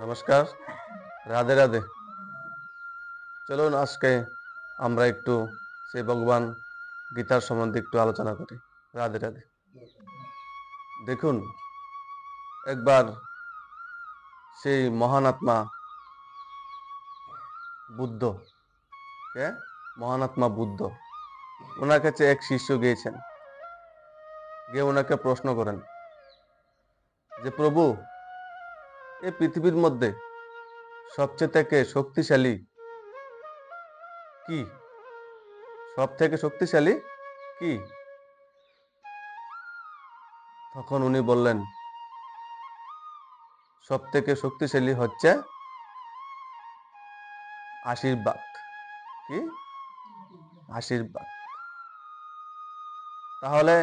নমস্কার, রাধে রাধে। চলুন আজকে আমরা একটু সেই ভগবান গীতার সম্বন্ধে একটু আলোচনা করি। রাধে রাধে। দেখুন, একবার সেই মহান আত্মা বুদ্ধ, বুদ্ধ, ওনার কাছে এক শিষ্য গিয়েছেন, গিয়ে ওনাকে প্রশ্ন করেন যে প্রভু, এই পৃথিবীর মধ্যে সবচেয়ে থেকে শক্তিশালী কি? সব থেকে শক্তিশালী কি? তখন উনি বললেন, সব থেকে শক্তিশালী হচ্ছে আশীর্বাদ। কি? আশীর্বাদ। তাহলে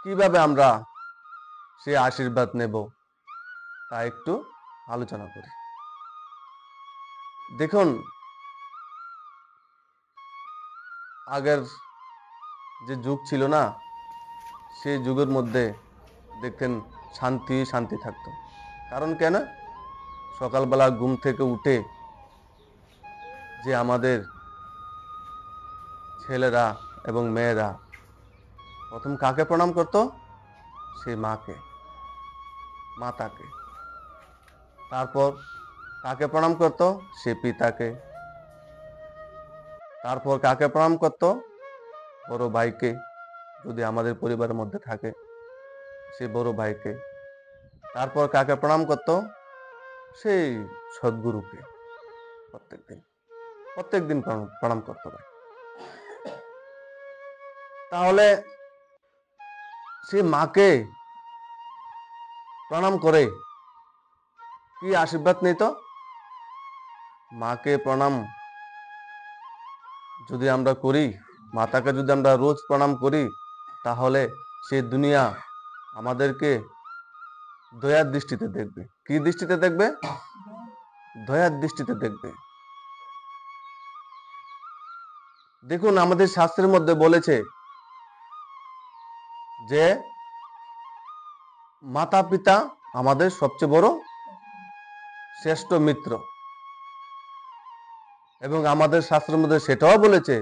কিভাবে আমরা সেই আশীর্বাদ নেব তা একটু আলোচনা করি। দেখুন, আগের যে যুগ ছিল না, সেই যুগের মধ্যে দেখতেন শান্তি শান্তি থাকতো। কারণ কেন? সকালবেলা ঘুম থেকে উঠে যে আমাদের ছেলেরা এবং মেয়েরা প্রথম কাকে প্রণাম করত? সেই মাতাকে। তারপর কাকে প্রণাম করত? সে পিতাকে। তারপর কাকে প্রণাম করত? বড় ভাইকে, যদি আমাদের পরিবারের মধ্যে থাকে সে বড় ভাইকে। তারপর কাকে প্রণাম করত? সেই সদ্গুরুকে। প্রত্যেকদিন প্রণাম করতে ভাই। তাহলে সে মাকে প্রণাম করে কি আশীর্বাদ নিত? মাকে প্রণাম যদি আমরা করি, মাতাকে যদি আমরা রোজ প্রণাম করি, তাহলে সে দুনিয়া আমাদেরকে দয়ার দৃষ্টিতে দেখবে। কি দৃষ্টিতে দেখবে? দয়ার দৃষ্টিতে দেখবে। দেখুন, আমাদের শাস্ত্রের মধ্যে বলেছে যে মাতা পিতা আমাদের সবচেয়ে বড় শ্রেষ্ঠ মিত্র, এবং আমাদের শাস্ত্রের মধ্যে সেটাও বলেছে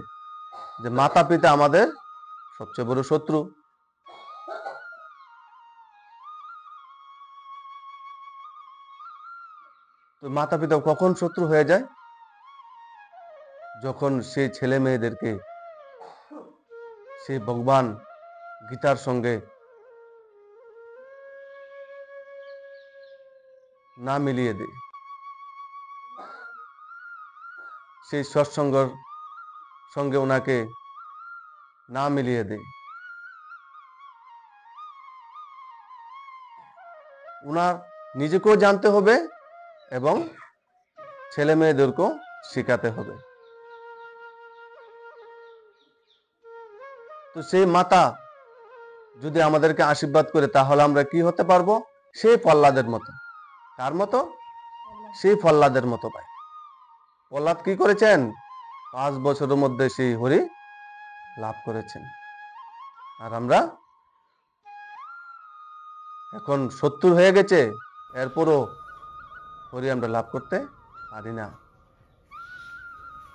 যে মাতা পিতা আমাদের সবচেয়ে বড় শত্রু। তো মাতা পিতা কখন শত্রু হয়ে যায়? যখন সেই ছেলে মেয়েদেরকে সেই ভগবান গীতার সঙ্গে না মিলিয়ে দেয়, সেই সৎসঙ্গর সঙ্গে ওনাকে না মিলিয়ে দেয়, ওনার নিজেকেও জানতে হবে এবং ছেলে মেয়েদেরকেও শেখাতে হবে। তো সেই মাতা যদি আমাদেরকে আশীর্বাদ করে, তাহলে আমরা কি হতে পারবো? সেই প্রহ্লাদের মতো। কার মতো? সেই প্রহ্লাদের মতো ভাই। প্রহ্লাদ কি করেছেন? 5 বছরের মধ্যে সেই হরি লাভ করেছেন। আর আমরা এখন 70 হয়ে গেছে, এরপরও হরি আমরা লাভ করতে পারি না।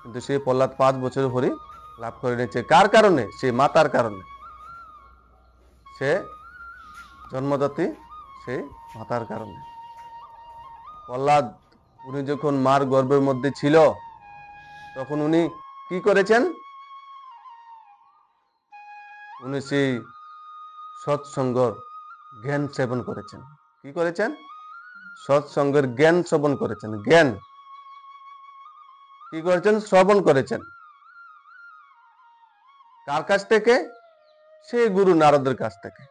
কিন্তু সেই প্রহ্লাদ 5 বছরের হরি লাভ করে নিয়েছে। কার কারণে? সেই মাতার কারণে। সে জন্মদাত্রী সেই মাতার কারণে। প্রহ্লাদ উনি যখন মার গর্ভের মধ্যে ছিল, তখন উনি কি করেছেন? উনি সেই সৎসঙ্গর জ্ঞান সেবন করেছেন। কি করেছেন? সৎসঙ্গের জ্ঞান শ্রবণ করেছেন। জ্ঞান কি করেছেন? শ্রবণ করেছেন। কার কাছ থেকে? সেই গুরু নারদের কাছ থেকে।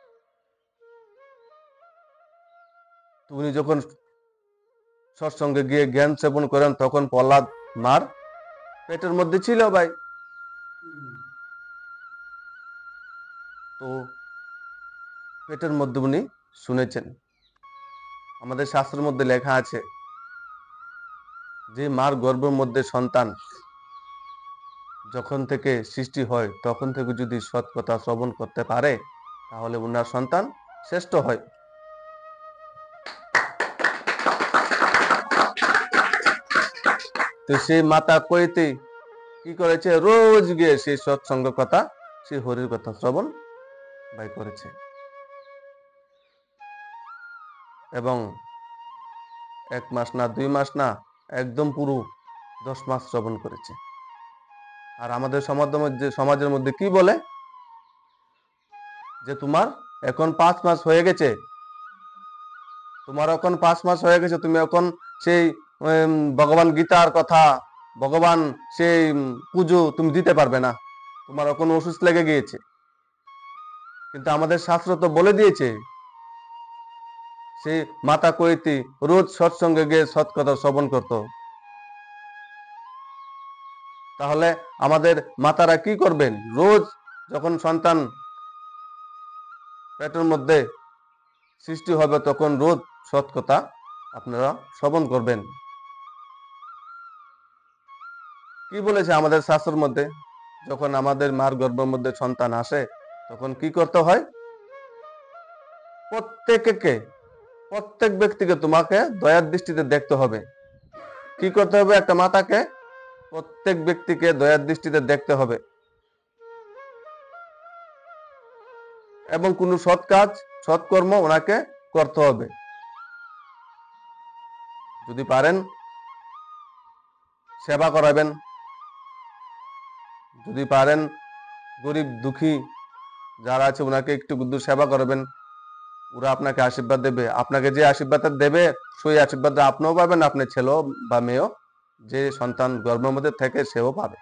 উনি যখন সৎসঙ্গে গিয়ে জ্ঞান সেবন করেন, তখন প্রহ্লাদ মার পেটের মধ্যে ছিল ভাই। তো পেটের মধ্যে উনি শুনেছেন। আমাদের শাস্ত্রের মধ্যে লেখা আছে যে মার গর্ভের মধ্যে সন্তান যখন থেকে সৃষ্টি হয়, তখন থেকে যদি সৎ কথা শ্রবণ করতে পারে, তাহলে উনার সন্তান শ্রেষ্ঠ হয়। তো সেই মাতা কইতে কি করেছে, রোজ গিয়ে সেই সৎসঙ্গ কথা, সেই হরির কথা শ্রবণ ভাই করেছে, এবং 1 মাস না 2 মাস না, একদম পুরো 10 মাস শ্রবণ করেছে। আর আমাদের সমাজের মধ্যে কি বলে যে তোমার এখন 5 মাস হয়ে গেছে, তুমি এখন সেই ভগবান গীতার কথা, ভগবান সেই পুজো তুমি দিতে পারবে না, তোমার এখন অসুস্থ লেগে গিয়েছে। কিন্তু আমাদের শাস্ত্র তো বলে দিয়েছে সেই মাতা কৈতি রোজ সৎসঙ্গে গিয়ে সৎ কথা শ্রবণ করত। তাহলে আমাদের মাতারা কি করবেন, রোজ যখন সন্তান পেটের মধ্যে সৃষ্টি হবে তখন রোজ সৎ কথা আপনারা শ্রবণ করবেন। কি বলেছে আমাদের শাস্ত্রের মধ্যে, যখন আমাদের মার গর্ভের মধ্যে সন্তান আসে তখন কি করতে হয়, প্রত্যেক ব্যক্তিকে তোমাকে দয়ার দৃষ্টিতে দেখতে হবে। কি করতে হবে, একটা মাতাকে প্রত্যেক ব্যক্তিকে দয়ার দৃষ্টিতে দেখতে হবে, এবং কোনো সৎ কাজ সৎকর্ম ওনাকে করতে হবে। যদি পারেন সেবা করাবেন, যদি পারেন গরিব দুঃখী যারা আছে ওনাকে একটু গুদ্দুর সেবা করবেন, ওরা আপনাকে আশীর্বাদ দেবে। আপনাকে যে আশীর্বাদ দেবে সেই আশীর্বাদ আপনিও পাবেন, আপনার ছেলেও বা মেয়েও, যে সন্তান গর্ভের মধ্যে থেকে সেও পাবে।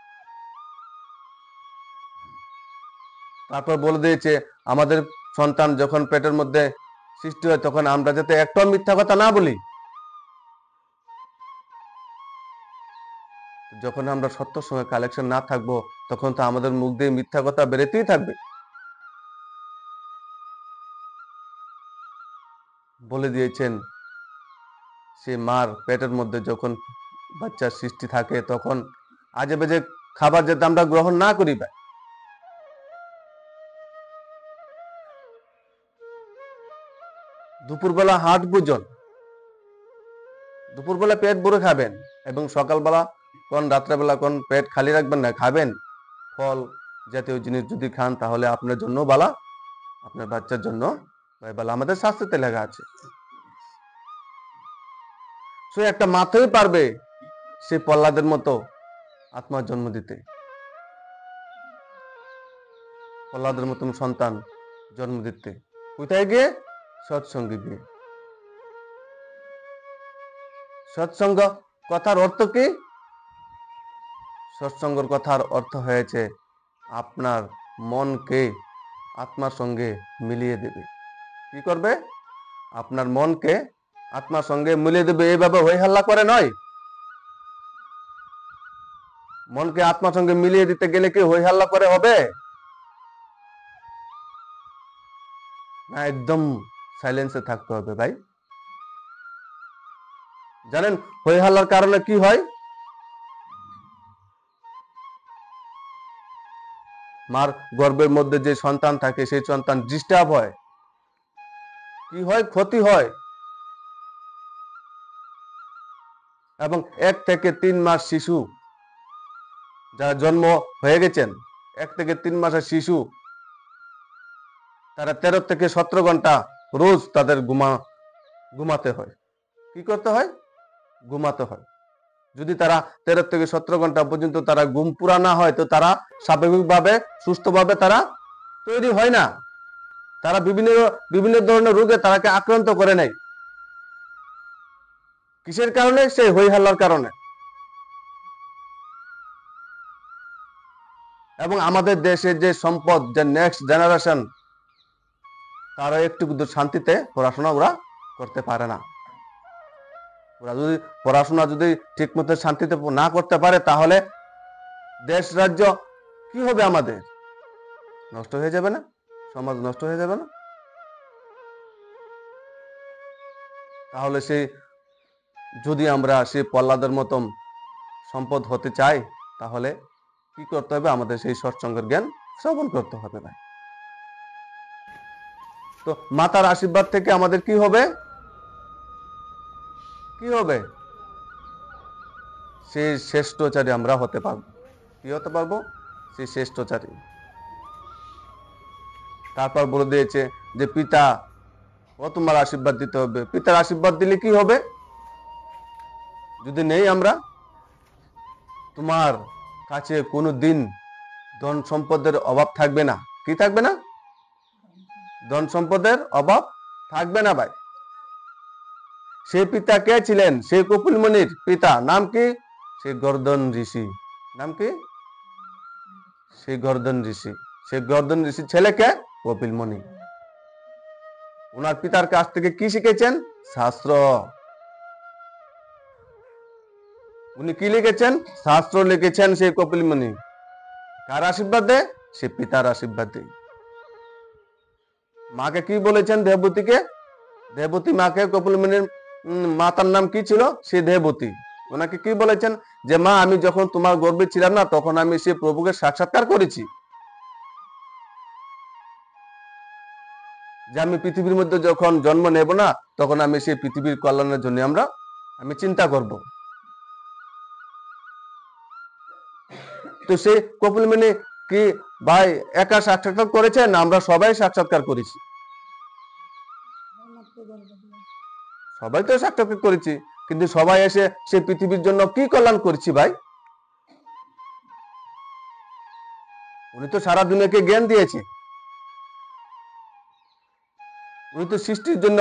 তারপর বলে দিয়েছে আমাদের সন্তান যখন পেটের মধ্যে সৃষ্টি হয় তখন আমরা যাতে একটাও মিথ্যা কথা না বলি। যখন আমরা সত্যর সঙ্গে কালেকশন না থাকবো তখন তো আমাদের মুখ দিয়ে মিথ্যা কথা বেরোতেই থাকবে। বলে দিয়েছেন সে মার পেটের মধ্যে যখন বাচ্চার সৃষ্টি থাকে তখন আজে বাজে খাবার যাতে আমরা গ্রহণ না করি। দুপুরবেলা হাট ভোজন, দুপুরবেলা পেট ভরে খাবেন, এবং সকালবেলা কোন রাত্রেবেলা কোন পেট খালি রাখবেন না, খাবেন ফল জাতীয় জিনিস যদি খান তাহলে আপনার জন্য বালা, আপনার বাচ্চার জন্য বালা, আমাদের শাস্ত্রে লেখা আছে। সে একটা মাথায় পারবে সে প্রহ্লাদের মতো আত্মার জন্ম দিতে, প্রহ্লাদের মতন সন্তান জন্ম দিতে। কোথায় গিয়ে, সৎসঙ্গে গিয়ে। সৎসঙ্গ কথার অর্থ কি, সৎসঙ্গের কথার অর্থ হয়েছে আপনার মনকে আত্মার সঙ্গে মিলিয়ে দেবে। কি করবে, আপনার মনকে আত্মার সঙ্গে মিলিয়ে দেবে। এইভাবে হই হাল্লা করে নয়, মনকে আত্মার সঙ্গে মিলিয়ে দিতে গেলে কি হই হাল্লা করে হবে না, একদম সাইলেন্সে থাকতে হবে ভাই। জানেন হই হাল্লার কারণে কি হয়, মার গর্ভের মধ্যে যে সন্তান থাকে সেই সন্তান ডিস্টার্ব হয়, কি হয়, ক্ষতি হয়। এবং 1 থেকে 3 মাস শিশু যারা জন্ম হয়ে গেছেন, 1 থেকে 3 মাসের শিশু, তারা 13 থেকে 17 ঘন্টা রোজ তাদের ঘুমাতে হয়। কি করতে হয়, ঘুমাতে হয়। যদি তারা 13 থেকে 17 ঘন্টা পর্যন্ত তারা ঘুম পুরা না হয় তো তারা স্বাভাবিকভাবে সুস্থভাবে তারা তৈরি হয় না, তারা বিভিন্ন ধরনের রোগে তারাকে আক্রান্ত করে নেয়। কিসের কারণে, সেই হই হাল্লার কারণে। এবং আমাদের দেশের যে সম্পদ, যে নেক্সট জেনারেশন, তারা একটু শান্তিতে পড়াশোনা ওরা করতে পারে না। ওরা যদি পড়াশোনা যদি ঠিক মতো শান্তিতে না করতে পারে তাহলে দেশ রাজ্য কি হবে, আমাদের নষ্ট হয়ে যাবে না, সমাজ নষ্ট হয়ে যাবে না। তাহলে যদি আমরা সেই প্রহ্লাদের মতন সম্পদ হতে চাই তাহলে কি করতে হবে, আমাদের সেই সৎসঙ্গের জ্ঞান শ্রবণ করতে হবে ভাই। তো মাতার আশীর্বাদ থেকে আমাদের কি হবে, সেই শ্রেষ্ঠচারী আমরা হতে পারবো। কি হতে পারবো? সেই শ্রেষ্ঠচারী। তারপর বলে দিয়েছে যে পিতা ও তোমার আশীর্বাদ দিতে হবে। পিতার আশীর্বাদ দিলে কি হবে? যদি নেই আমরা, তোমার কাছে কোনো দিন ধন সম্পদের অভাব থাকবে না। কি থাকবে না? ধন সম্পদের অভাব থাকবে না ভাই। সেই পিতা কে ছিলেন? সেই কপিল মুনির পিতা নাম কি? সেই গর্দন ঋষি। নাম কি? সেই গর্দন ঋষি। সেই গর্দন ঋষির ছেলে কে? কপিল মুনি। ওনার পিতার কাছ থেকে কি শিখেছেন? শাস্ত্র। উনি কি লিখেছেন? শাস্ত্র লিখেছেন সেই কপিল মুনি। কার আশীর্বাদে? সে পিতার আশীর্বাদে। মাকে কি বলেছেন? দেববতীকে। দেববতী মাকে কপিল মুনির মাতার নাম কি ছিল? সে দেববতী। ওনাকে কি বলেছেন? যে মা, আমি যখন তোমার গর্ভে ছিলাম না, তখন আমি সে প্রভুকে সাক্ষাৎকার করেছি, যে আমি পৃথিবীর মধ্যে যখন জন্ম নেব না, তখন আমি সেই পৃথিবীর কল্যাণের জন্য আমি চিন্তা করব। তো সেই কপিল মুনি কি ভাই একা সাক্ষাৎকার করেছেন? আমরা সবাই সাক্ষাৎকার করেছি। সবাই তো সাক্ষাৎকার করেছি, কিন্তু সবাই এসে সেই পৃথিবীর জন্য কি কল্যাণ করেছি ভাই? উনি তো সারা দুনিয়াকে জ্ঞান দিয়েছে। উনি তো সৃষ্টির জন্য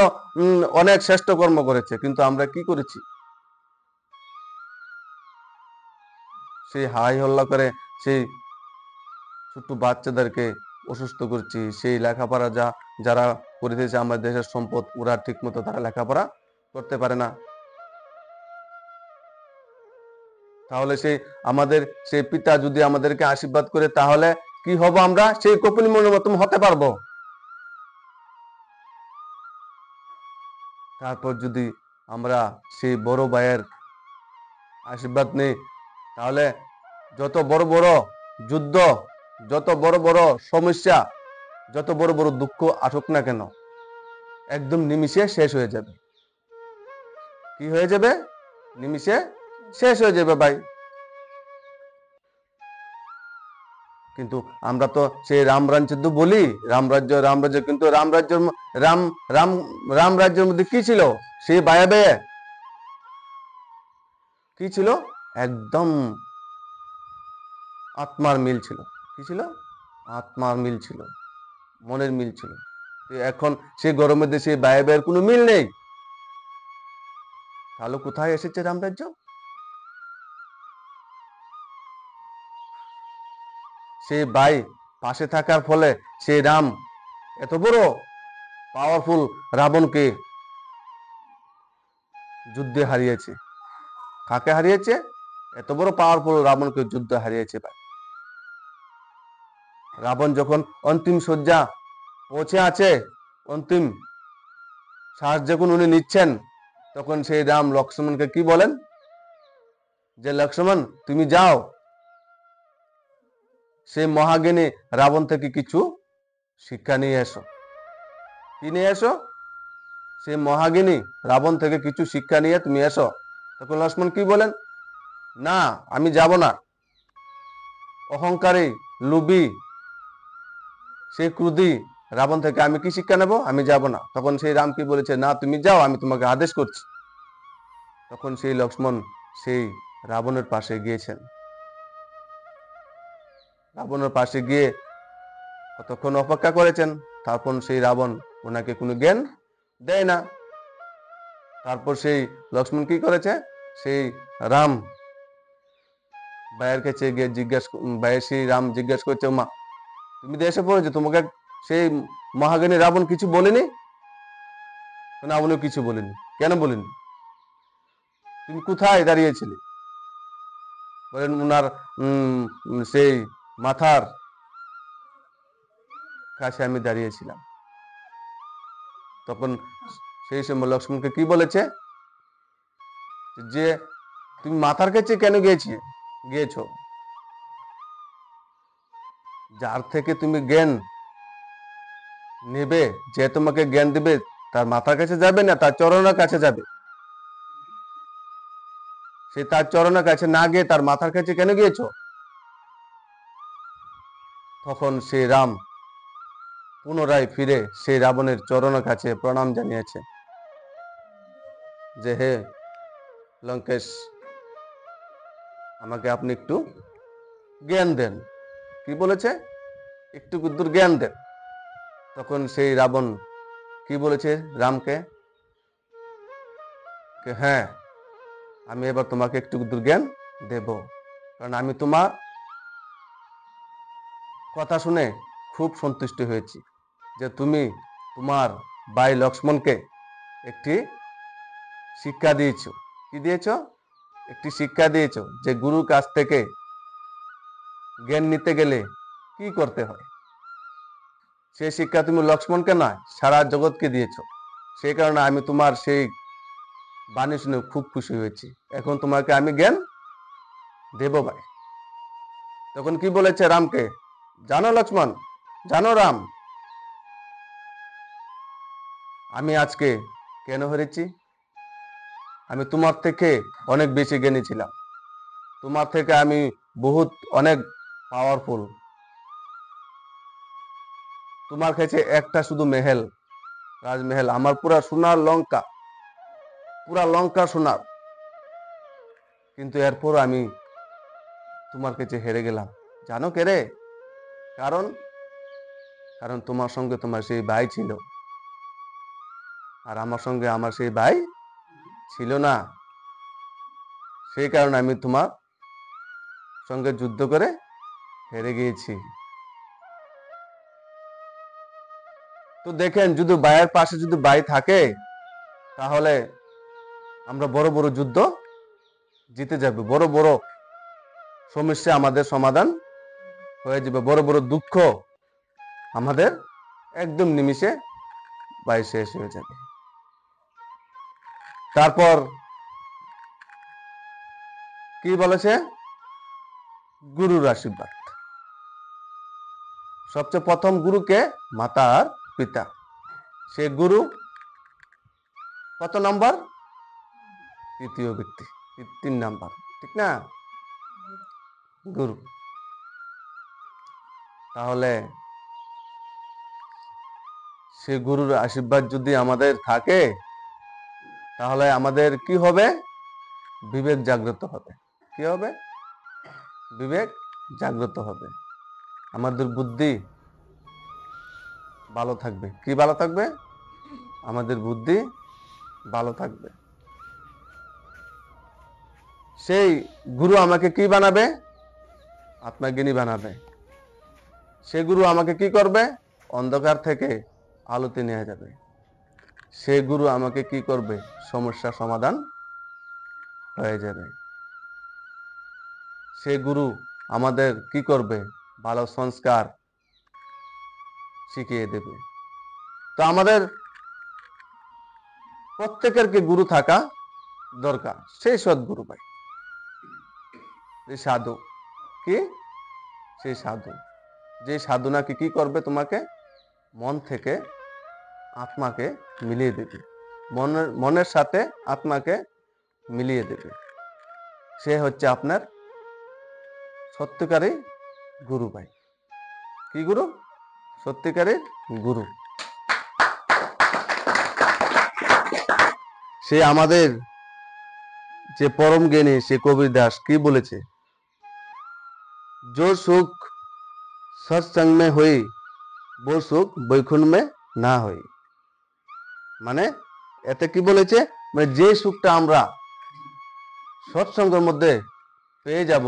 অনেক শ্রেষ্ঠ কর্ম করেছে, কিন্তু আমরা কি করেছি? সেই হাই হল্লা করে সেই ছোট্ট বাচ্চাদেরকে অসুস্থ করছি। সেই লেখাপড়া যারা করিতেছে আমাদের দেশের সম্পদ, ওরা ঠিক মতো তারা লেখাপড়া করতে পারে না। তাহলে সেই পিতা যদি আমাদেরকে আশীর্বাদ করে, তাহলে কি হব? আমরা সেই কপিল মুনির মতন হতে পারবো। তারপর যদি আমরা সেই বড় ভাইয়ের আশীর্বাদ নেই, তাহলে যত বড় বড় যুদ্ধ, যত বড় বড় সমস্যা, যত বড় বড় দুঃখ আসুক না কেন, একদম নিমিষে শেষ হয়ে যাবে। কি হয়ে যাবে? নিমিষে শেষ হয়ে যাবে ভাই। কিন্তু আমরা তো সেই রামরাজ্য তো বলি, রামরাজ্য, কিন্তু রামরাজ্যের রাম রাম রাম রাজ্যের মধ্যে কি ছিল? সেই বায়ে বায়ে কি ছিল? একদম আত্মার মিল ছিল। কি ছিল? আত্মার মিল ছিল, মনের মিল ছিল। এখন সেই গরমের দেশে বায়ে বায়ের কোনো মিল নেই। তাহলে কোথায় এসেছে রামরাজ্য? সেই ভাই পাশে থাকার ফলে সেই রাম এত বড় পাওয়ারফুল রাবণকে যুদ্ধে হারিয়েছে। কাকে হারিয়েছে? এত বড় পাওয়ারফুল রাবণকে যুদ্ধে হারিয়েছে ভাই। রাবণ যখন অন্তিম শয্যা পৌঁছে আছে, অন্তিম শ্বাস যখন উনি নিচ্ছেন, তখন সেই রাম লক্ষ্মণকে কি বলেন? যে লক্ষ্মণ, তুমি যাও, সেই মহাজ্ঞানী রাবণ থেকে কিছু শিক্ষা নিয়ে এসো। কি নিয়ে এসো? সেই মহাজ্ঞানী রাবণ থেকে কিছু শিক্ষা নিয়ে তুমি এসো। তখন লক্ষ্মণ কি বলেন? না, আমি যাব না। অহংকারী, লোভী, সেই ক্রোধী রাবণ থেকে আমি কি শিক্ষা নেব? আমি যাব না। তখন সেই রাম কি বলেছে? না, তুমি যাও, আমি তোমাকে আদেশ করছি। তখন সেই লক্ষ্মণ সেই রাবণের পাশে গিয়েছেন। রাবণের পাশে গিয়ে কতক্ষণ অপেক্ষা করেছেন। তারপর সেই রাবণ ওনাকে কোনো জ্ঞান দেয় না। তারপর সেই লক্ষ্মণ কি করেছে? সেই রাম ভাইয়ের কাছে গিয়ে ভাইয়ের সেই রাম জিজ্ঞাসা করছে, মা, তুমি দেশে পড়েছো, তোমাকে সেই মহাজ্ঞানী রাবণ কিছু বলেনি? না, উনি কিছু বলেনি। কেন বলেনি? তুমি কোথায় দাঁড়িয়েছিলে? বলেন, উনার সেই মাথার কাছে আমি দাঁড়িয়েছিলাম। তখন সেই সময় লক্ষ্মণকে কি বলেছে? যে তুমি মাথার কাছে কেন গিয়েছো? যার থেকে তুমি জ্ঞান নেবে, যে তোমাকে জ্ঞান দিবে, তার মাথার কাছে যাবে না, তার চরণের কাছে যাবে। সে তার চরণের কাছে না গিয়ে তার মাথার কাছে কেন গিয়েছো? তখন সেই রাম পুনরায় ফিরে সেই রাবণের চরণের কাছে প্রণাম জানিয়েছে যে হে লঙ্কেশ, আমাকে আপনি একটু জ্ঞান দেন। কি বলেছে? একটু কুদ্দুর জ্ঞান দেন। তখন সেই রাবণ কি বলেছে রামকে? হ্যাঁ, আমি এবার তোমাকে একটু কুদ্দুর জ্ঞান দেব, কারণ আমি তোমার কথা শুনে খুব সন্তুষ্ট হয়েছি যে তুমি তোমার ভাই লক্ষ্মণকে একটি শিক্ষা দিয়েছো। কি দিয়েছো? একটি শিক্ষা দিয়েছো যে গুরুর কাছ থেকে জ্ঞান নিতে গেলে কি করতে হয়। সেই শিক্ষা তুমি লক্ষ্মণকে নয়, সারা জগৎকে দিয়েছো। সেই কারণে আমি তোমার সেই বাণী শুনে খুব খুশি হয়েছি। এখন তোমাকে আমি জ্ঞান দেব ভাই। তখন কি বলেছে রামকে? জানো লক্ষ্মণ, জানো রাম, আমি আজকে কেন হেরেছি? আমি তোমার থেকে অনেক বেশি জ্ঞানী ছিলাম। তোমার থেকে আমি বহুত অনেক পাওয়ারফুল। তোমার কাছে একটা শুধু মেহেল, রাজমহল, আমার পুরা সোনার লঙ্কা, পুরা লঙ্কা সোনার, কিন্তু এরপর আমি তোমার কাছে হেরে গেলাম। জানো কে রে? কারণ কারণ তোমার সঙ্গে তোমার সেই ভাই ছিল, আর আমার সঙ্গে আমার সেই ভাই ছিল না। সেই কারণে আমি তোমার সঙ্গে যুদ্ধ করে হেরে গিয়েছি। তো দেখেন, যদি ভাইয়ের পাশে যদি ভাই থাকে, তাহলে আমরা বড় বড় যুদ্ধ জিতে যাবে, বড় বড় সমস্যা আমাদের সমাধান হয়ে যাবে, বড় বড় দুঃখ আমাদের একদম নিমিষে ভাই শেষ হয়ে যাবে। তারপর কি বলেছে? গুরুর আশীর্বাদ। সবচেয়ে প্রথম গুরুকে মাতা আর পিতা। সে গুরু কত নম্বর? তৃতীয় ব্যক্তি, 3 নাম্বার, ঠিক না? গুরু। তাহলে সে গুরুর আশীর্বাদ যদি আমাদের থাকে, তাহলে আমাদের কি হবে? বিবেক জাগ্রত হবে। কি হবে? বিবেক জাগ্রত হবে। আমাদের বুদ্ধি ভালো থাকবে। কি ভালো থাকবে? আমাদের বুদ্ধি ভালো থাকবে। সেই গুরু আমাকে কি বানাবে? আত্মজ্ঞানী বানাবে। সে গুরু আমাকে কি করবে? অন্ধকার থেকে আলোতে নিয়ে যাবে। সে গুরু আমাকে কি করবে? সমস্যা সমাধান হয়ে যাবে। সে গুরু আমাদের কি করবে? ভালো সংস্কার শিখিয়ে দেবে। তো আমাদের প্রত্যেকের কি গুরু থাকা দরকার। সেই সদ্গুরু ভাই, সাধু। কি? সেই সাধু, যে সাধু নাকি কি করবে? তোমাকে মন থেকে আত্মাকে মিলিয়ে দেবে, মনের সাথে আত্মাকে মিলিয়ে দেবে। সে হচ্ছে আপনার সত্যিকারী গুরু ভাই। কি গুরু? সত্যিকারী গুরু। সে আমাদের যে পরম জ্ঞানী, সে কবির দাস কি বলেছে? जो सुख सत्संग में हुई वो सुख বৈকুণ্ঠ में না হই। মানে এতে কি বলেছে? মানে যে সুখটা আমরা সৎসঙ্গের মধ্যে পেয়ে যাব,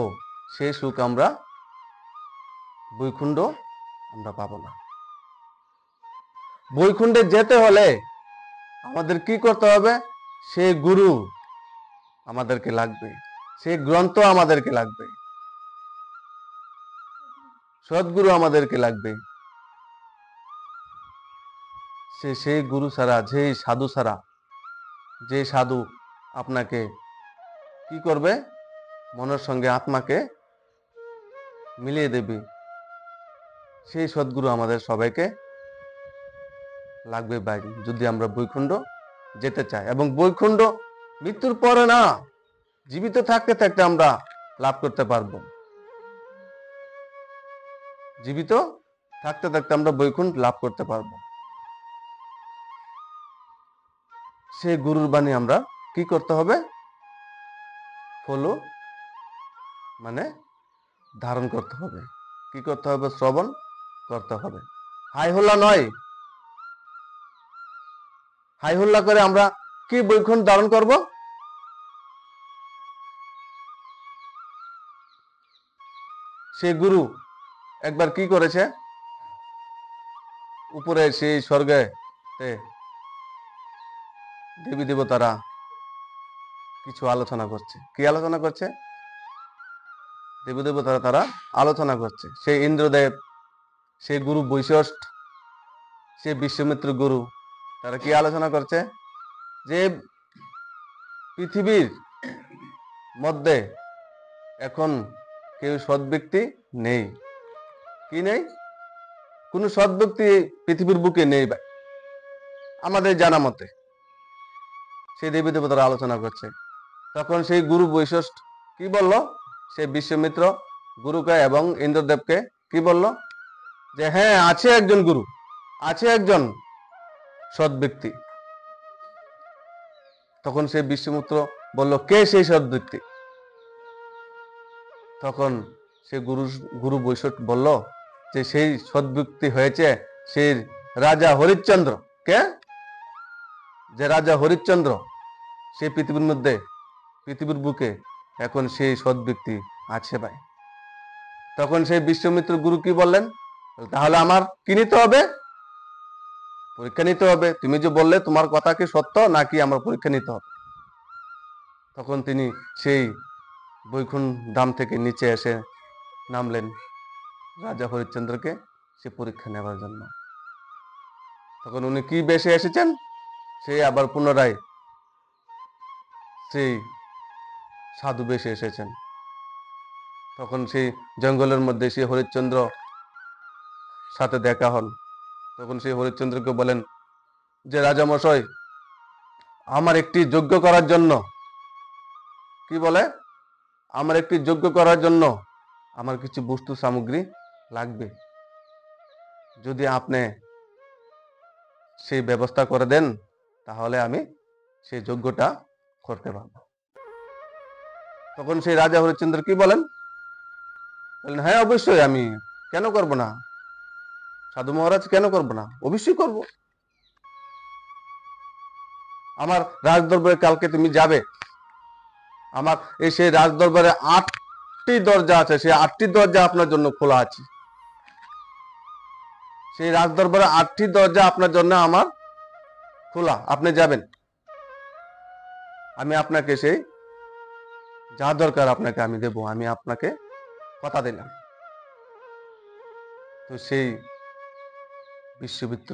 সেই সুখ আমরা বৈকুণ্ঠ আমরা পাবো না। বৈকুণ্ঠে যেতে হলে আমাদের কি করতে হবে? সেই গুরু আমাদেরকে লাগবে, সেই গ্রন্থ আমাদেরকে লাগবে, সদ্গুরু আমাদেরকে লাগবে। সেই গুরু ছাড়া, যেই সাধু ছাড়া, যে সাধু আপনাকে কি করবে? মনের সঙ্গে আত্মাকে মিলিয়ে দেবে, সেই সদ্গুরু আমাদের সবাইকে লাগবে বাইরে, যদি আমরা বৈকুণ্ঠ যেতে চাই। এবং বৈকুণ্ঠ মৃত্যুর পরে না, জীবিত থাকতে থাকতে আমরা লাভ করতে পারবো। জীবিত থাকতে থাকতে আমরা বৈকুণ্ঠ লাভ করতে পারবো। সেই গুরুর বাণী আমরা কি করতে হবে? ফলো মানে ধারণ করতে হবে। কি করতে হবে? শ্রবণ করতে হবে। হাই হুল্লা নয়। হাই হুল্লা করে আমরা কি বৈকুণ্ঠ ধারণ করব? সে গুরু একবার কি করেছে? উপরে সেই স্বর্গে দেবী দেবতারা কিছু আলোচনা করছে। কি আলোচনা করছে? দেবী দেবতারা তারা আলোচনা করছে। সেই ইন্দ্রদেব, সেই গুরু বৈশিষ্ট্য, সেই বিশ্বমিত্র গুরু, তারা কি আলোচনা করছে? যে পৃথিবীর মধ্যে এখন কেউ সৎ ব্যক্তি নেই। কি নেই? কোন সৎ ব্যক্তি পৃথিবীর বুকে নেই ভাই, আমাদের জানা মতে। সেই দেবী দেবতারা আলোচনা করছে। তখন সেই গুরু বৈশিষ্ট্য কি বলল? সেই বিশ্বমিত্র গুরুকে এবং ইন্দ্রদেবকে কি বলল? যে হ্যাঁ, আছে একজন গুরু, আছে একজন সৎ ব্যক্তি। তখন সেই বিশ্বমিত্র বলল, কে সেই সৎ ব্যক্তি? তখন সে গুরু বৈশিষ্ট্য বলল যে সেই সৎ ব্যক্তি হয়েছে সেই রাজা হরিশ্চন্দ্র। কে? যে রাজা হরিশ্চন্দ্র, সেই পৃথিবীর মধ্যে, পৃথিবীর বুকে এখন সেই সৎ ব্যক্তি আছে ভাই। তখন সেই বিশ্বমিত্র গুরু কি বললেন? তাহলে আমার কি নিতে হবে? পরীক্ষা নিতে হবে। তুমি যে বললে তোমার কথা কি সত্য নাকি আমার পরীক্ষা নিতে হবে। তখন তিনি সেই বৈকুণ্ঠ ধাম থেকে নিচে এসে নামলেন রাজা হরিশ্চন্দ্রকে সে পরীক্ষা নেবার জন্য। তখন উনি কি বেশে এসেছেন? সে আবার পুনরায় সেই সাধু বেশে এসেছেন। তখন সেই জঙ্গলের মধ্যে সেই হরিশ্চন্দ্র সাথে দেখা হল। তখন সেই হরিশ্চন্দ্রকে বলেন যে রাজা মশাই, আমার একটি যজ্ঞ করার জন্য, কি বলে, আমার একটি যজ্ঞ করার জন্য আমার কিছু বস্তু সামগ্রী লাগবে। যদি আপনি সেই ব্যবস্থা করে দেন তাহলে আমি সেই যজ্ঞটা করতে পারব। তখন সেই রাজা হরিশ্চন্দ্র কি বলেন? হ্যাঁ অবশ্যই, আমি কেন করব না? সাধু মহারাজ, কেন করব না? অবশ্যই করব। আমার রাজদরবারে কালকে তুমি যাবে। আমার এই সেই রাজদরবারে 8টি দরজা আছে, সেই 8টি দরজা আপনার জন্য খোলা আছে। সেই রাজদরবারে 8টি দরজা আপনার জন্য আমার খোলা, আপনি যাবেন। আমি আপনাকে সেই যা দরকার আপনাকে আমি দেব, আমি আপনাকে কথা দিলাম। তো সেই বিশ্বমিত্র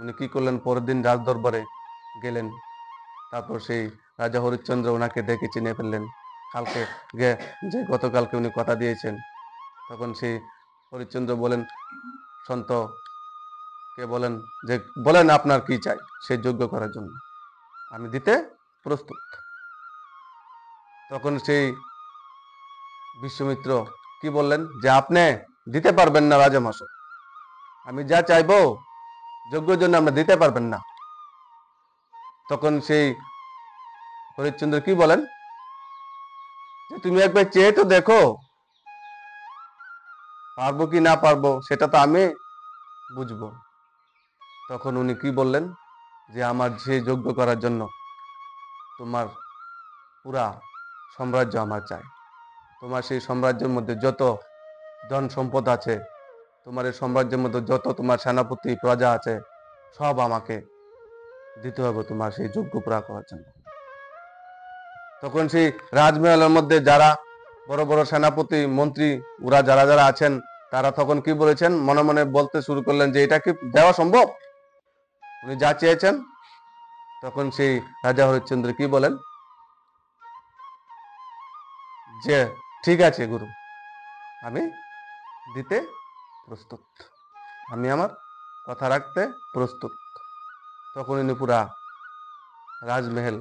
উনি কি করলেন? পরের দিন রাজদরবারে গেলেন। তারপর সেই রাজা হরিশ্চন্দ্র ওনাকে দেখে চিনে ফেললেন। কালকে যে গতকালকে উনি কথা দিয়েছেন। তখন সেই হরিশ্চন্দ্র বলেন, সন্ত কে বলেন যে বলেন আপনার কি চাই সেই যজ্ঞ করার জন্য, আমি দিতে প্রস্তুত। তখন সেই বিশ্বমিত্র কি বললেন? যে আপনি দিতে পারবেন না রাজামশাই, আমি যা চাইবো যজ্ঞের জন্য আমরা দিতে পারবেন না। তখন সেই হরিশ্চন্দ্র কি বলেন? যে তুমি একবার চেয়ে তো দেখো, পারবো কি না পারবো সেটা তো আমি বুঝবো। তখন উনি কি বললেন? যে আমার যে যজ্ঞ করার জন্য তোমার পুরা সাম্রাজ্য আমার চাই। তোমার সেই সাম্রাজ্যের মধ্যে যত ধন সম্পদ আছে, তোমার এই সাম্রাজ্যের মধ্যে যত তোমার সেনাপতি প্রজা আছে, সব আমাকে দিতে হবে তোমার সেই যজ্ঞ পুরা করার জন্য। তখন সেই রাজমহলের মধ্যে যারা বড় বড় সেনাপতি মন্ত্রী ওরা যারা যারা আছেন, তারা তখন কি বলেছেন? মনে মনে বলতে শুরু করলেন যে এটা কি দেওয়া সম্ভব? উনি যা চেয়েছেন। তখন সেই রাজা হরিশ্চন্দ্র কি বলেন? যে ঠিক আছে গুরু, আমি দিতে প্রস্তুত, আমি আমার কথা রাখতে প্রস্তুত। তখন উনি পুরা রাজমহল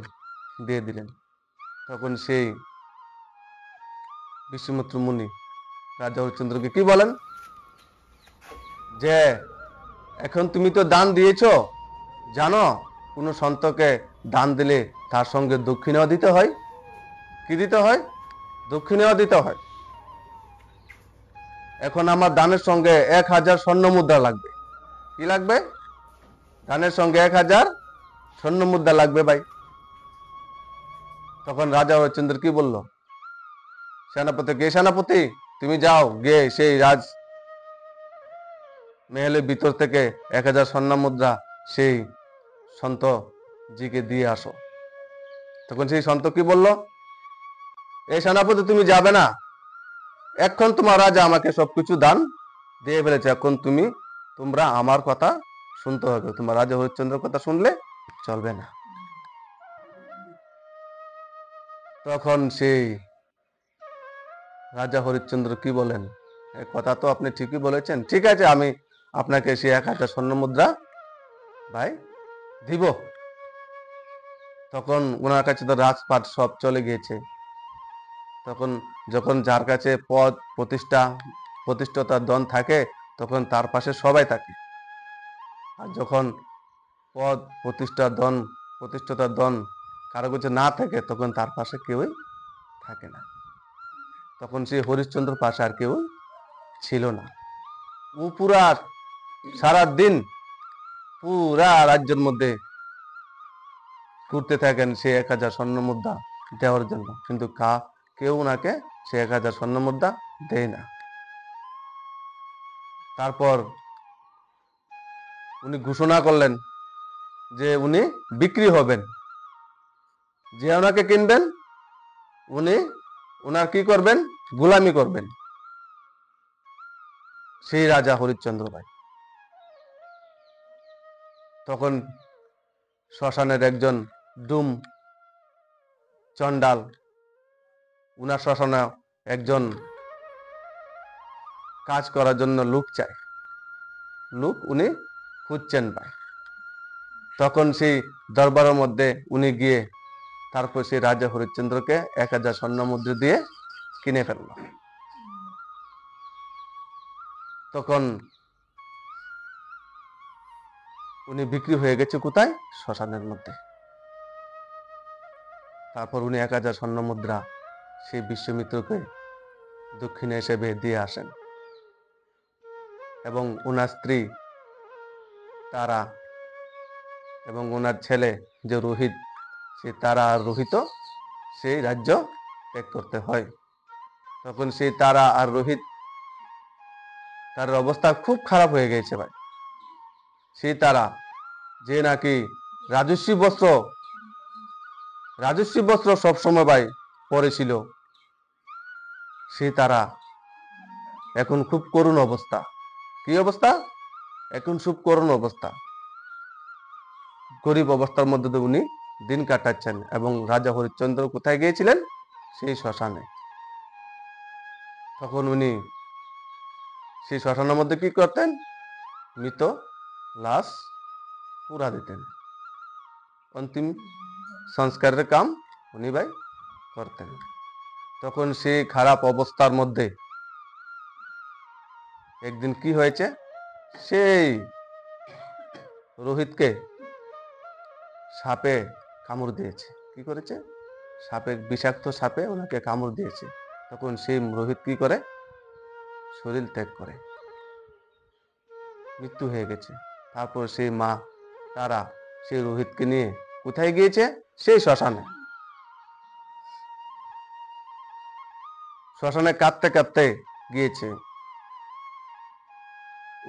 দিয়ে দিলেন। তখন সেই বিশ্বামিত্র মুনি রাজা হরিশ্চন্দ্রকে কি বলেন, যে এখন তুমি তো দান দিয়েছো, জানো কোনো সন্তকে দান দিলে তার সঙ্গে দক্ষিণাও দিতে হয়। কি দিতে হয়? দক্ষিণাও দিতে হয়। এখন আমার দানের সঙ্গে 1000 স্বর্ণ মুদ্রা লাগবে। কি লাগবে? দানের সঙ্গে 1000 স্বর্ণ মুদ্রা লাগবে ভাই। তখন রাজা হরিশ্চন্দ্র কি বলল, সেনাপতি, গে সেনাপতি, তুমি যাও গিয়ে সেই রাজ মেহেলের ভিতর থেকে 1000 স্বর্ণ মুদ্রা সেই সন্ত জিকে দিয়ে আসো। তখন সেই সন্ত কি বলল, এই সেনাপতি তুমি যাবে না, এখন তোমার রাজা আমাকে সবকিছু দান দিয়ে ফেলেছে, এখন তোমরা আমার কথা শুনতে হবে, তোমার রাজা হরিশ্চন্দ্রের কথা শুনলে চলবে না। তখন সেই রাজা হরিশ্চন্দ্র কি বলেন, কথা তো আপনি ঠিকই বলেছেন, ঠিক আছে আমি আপনাকে সেই 1000 স্বর্ণ মুদ্রা ভাই দিব। তখন ওনার কাছে তো রাজপাট সব চলে গিয়েছে। তখন যখন যার কাছে পদ প্রতিষ্ঠাতার ধন থাকে, তখন তার পাশে সবাই থাকে। আর যখন পদ প্রতিষ্ঠাতার ধন কারো কাছে না থাকে, তখন তার পাশে কেউই থাকে না। তখন সেই হরিশ্চন্দ্র পাশে আর কেউ ছিল না। ও পুরা সারা দিন পুরা রাজ্যের মধ্যে ঘুরতে থাকেন সে 1000 স্বর্ণ মুদ্রা দেওয়ার জন্য, কিন্তু কেউ ওনাকে সে 1000 স্বর্ণ মুদ্রা দেয় না। তারপর উনি ঘোষণা করলেন যে উনি বিক্রি হবেন, যে ওনাকে কিনবেন উনি ওনার কি করবেন, গোলামি করবেন। সেই রাজা হরিশ্চন্দ্র ভাই। তখন শ্মশানের একজন ডুম চন্ডাল, উনার শ্মশানে একজন কাজ করার জন্য লোক চায়, লোক উনি খুঁজছেন ভাই। তখন সেই দরবারের মধ্যে উনি গিয়ে তারপর সেই রাজা হরিশ্চন্দ্রকে 1000 স্বর্ণ মুদ্রা দিয়ে কিনে ফেলল। তখন উনি বিক্রি হয়ে গেছে কোথায়? শ্মশানের মধ্যে। তারপর উনি 1000 স্বর্ণ মুদ্রা সেই বিশ্বামিত্রকে দক্ষিণে হিসেবে দিয়ে আসেন, এবং ওনার স্ত্রী তারা এবং ওনার ছেলে যে রোহিত, সে তারা আর রোহিত সেই রাজ্য ত্যাগ করতে হয়। তখন সেই তারা আর রোহিত, তার অবস্থা খুব খারাপ হয়ে গেছে ভাই। সেই তারা যে নাকি রাজস্বী বস্ত্র সবসময় ভাই পরেছিল, সেই তারা এখন খুব করুণ অবস্থা। কি অবস্থা? এখন খুব করুণ অবস্থা, গরিব অবস্থার মধ্যে দিয়ে উনি দিন কাটাচ্ছেন। এবং রাজা হরিশ্চন্দ্র কোথায় গিয়েছিলেন? সেই শ্মশানে। তখন উনি সেই শ্মশানের মধ্যে কি করতেন? মৃত লাশ পুরা দিতেন, অন্তিম সংস্কারের কাম উনি ভাই করতেন। তখন সেই খারাপ অবস্থার মধ্যে একদিন কি হয়েছে, সেই রোহিতকে সাপে কামড় দিয়েছে। কি করেছে? বিষাক্ত সাপে ওনাকে কামড় দিয়েছে। তখন সেই রোহিত কি করে? শরীর ত্যাগ করে মৃত্যু হয়ে গেছে। তারপর সেই মা তারা সেই রোহিতকে নিয়ে কোথায় গিয়েছে? সেই শ্মশানে। শ্মশানে কাঁদতে কাঁদতে গিয়েছে।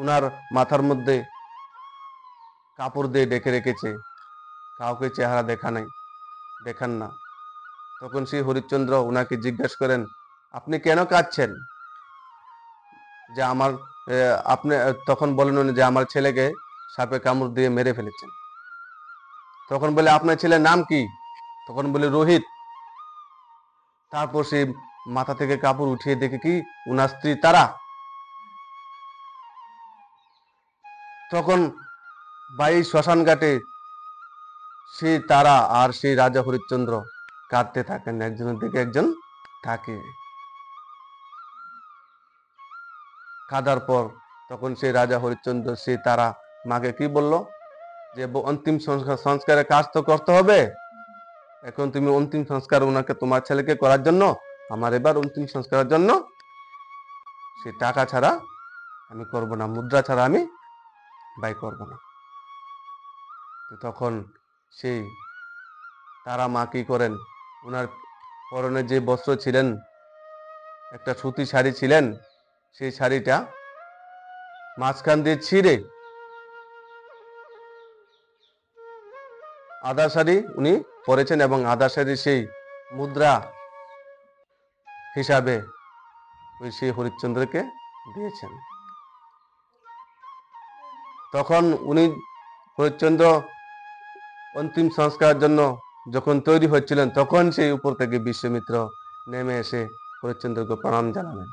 উনার মাথার মধ্যে কাপড় দিয়ে ডেকে রেখেছে, কাউকে চেহারা দেখান না। তখন সেই হরিশ্চন্দ্র উনাকে জিজ্ঞাসা করেন, আপনি কেন কাঁদছেন? যে আমার আপনি তখন বলেন উনি যে আমার ছেলেকে সাপে কামড় দিয়ে মেরে ফেলেছেন। তখন বলে, আপনার ছেলের নাম কি? তখন বলে, রোহিত। তারপর সে মাথা থেকে কাপড় উঠিয়ে দেখে কি উনার স্ত্রী তারা। তখন শ্মশান ঘাটে সেই তারা আর সেই রাজা হরিশ্চন্দ্র কাঁদতে থাকেন, একজনের দিকে একজন থাকে। কাঁদার পর তখন সেই রাজা হরিশ্চন্দ্র সেই তারা মাকে কি বলল, যে অন্তিম সংস্কারের কাজ তো করতে হবে, এখন তুমি অন্তিম সংস্কার ওনাকে তোমার ছেলেকে করার জন্য আমার এবার অন্তিম সংস্কারের জন্য সে টাকা ছাড়া আমি করব না, মুদ্রা ছাড়া আমি ব্যয় করব না। তখন সেই তারা মা কি করেন, ওনার পরনে যে বস্ত্র ছিলেন, একটা সুতি শাড়ি ছিলেন, সেই শাড়িটা মাঝখান দিয়ে ছিঁড়ে আধা শাড়ি উনি পরেছেন এবং আধা শাড়ি সেই মুদ্রা হিসাবে ওই সেই হরিশ্চন্দ্রকে দিয়েছেন। তখন উনি হরিশ্চন্দ্র অন্তিম সংস্কারের জন্য যখন তৈরি হচ্ছিলেন, তখন সেই উপর থেকে বিশ্বমিত্র নেমে এসে হরিশ্চন্দ্রকে প্রণাম জানালেন।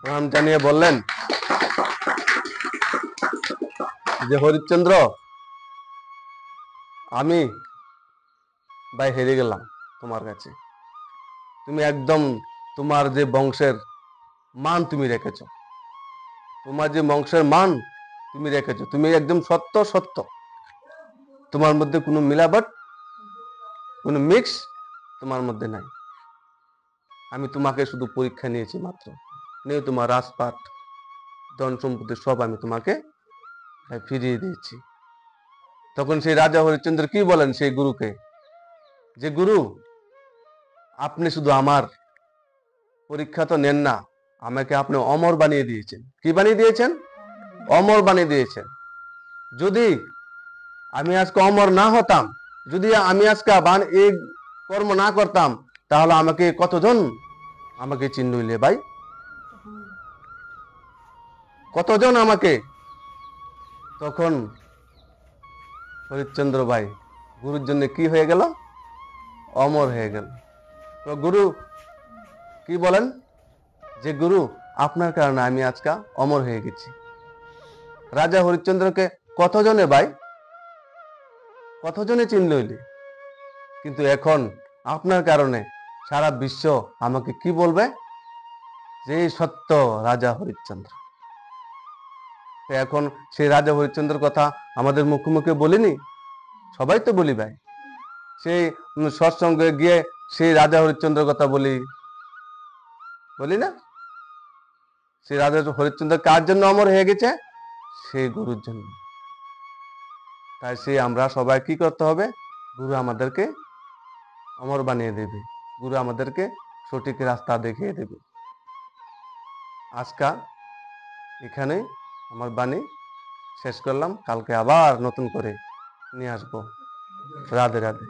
প্রণাম জানিয়ে বললেন যে হরিশ্চন্দ্র, আমি ভাই হেরে গেলাম তোমার কাছে, তুমি একদম তোমার যে বংশের মান তুমি রেখেছ, তোমার যে বংশের মান তুমি রেখেছ, তুমি একদম সত্য সত্য, তোমার মধ্যে কোনো মিলাবট কোনো মিক্স তোমার মধ্যে নাই। আমি তোমাকে শুধু পরীক্ষা নিয়েছি মাত্র, নিয়ে তোমার রাজপাট ধন সম্পত্তি সব আমি তোমাকে ফিরিয়ে দিয়েছি। তখন সেই রাজা হরিশ্চন্দ্র কি বলেন সেই গুরুকে, যে গুরু, আপনি শুধু আমার পরীক্ষা তো নেন না, আমাকে আপনি অমর বানিয়ে দিয়েছেন। কি বানিয়ে দিয়েছেন? অমর বানিয়ে দিয়েছেন। যদি আমি আজকে অমর না হতাম, যদি আমি আজকে এই কর্ম না করতাম, তাহলে আমাকে কতজন আমাকে চিনলে ভাই, কতজন আমাকে। তখন হরিশ্চন্দ্র ভাই গুরুর জন্য কি হয়ে গেল? অমর হয়ে গেল। তো গুরু কি বলেন, যে গুরু, আপনার কারণে আমি আজকে অমর হয়ে গেছি। রাজা হরিশ্চন্দ্রকে কতজনে ভাই, কতজনে চিনল হইলে, কিন্তু এখন আপনার কারণে সারা বিশ্ব আমাকে কি বলবে, যে সত্য রাজা হরিশ্চন্দ্র। এখন সেই রাজা হরিশ্চন্দ্রের কথা আমাদের মুখে মুখে বলিনি, সবাই তো বলি ভাই। সেই সৎসঙ্গে গিয়ে সেই রাজা হরিশ্চন্দ্রের কথা বলি না? সেই রাজা হরিশ্চন্দ্র কার জন্য অমর হয়ে গেছে? সেই গুরুর জন্য। তাই সে আমরা সবাই কি করতে হবে, গুরু আমাদেরকে অমর বানিয়ে দেবে, গুরু আমাদেরকে সঠিক রাস্তা দেখিয়ে দেবে। আজকা এখানে আমার বাণী শেষ করলাম, কালকে আবার নতুন করে নিয়ে আসবো। রাধে রাধে।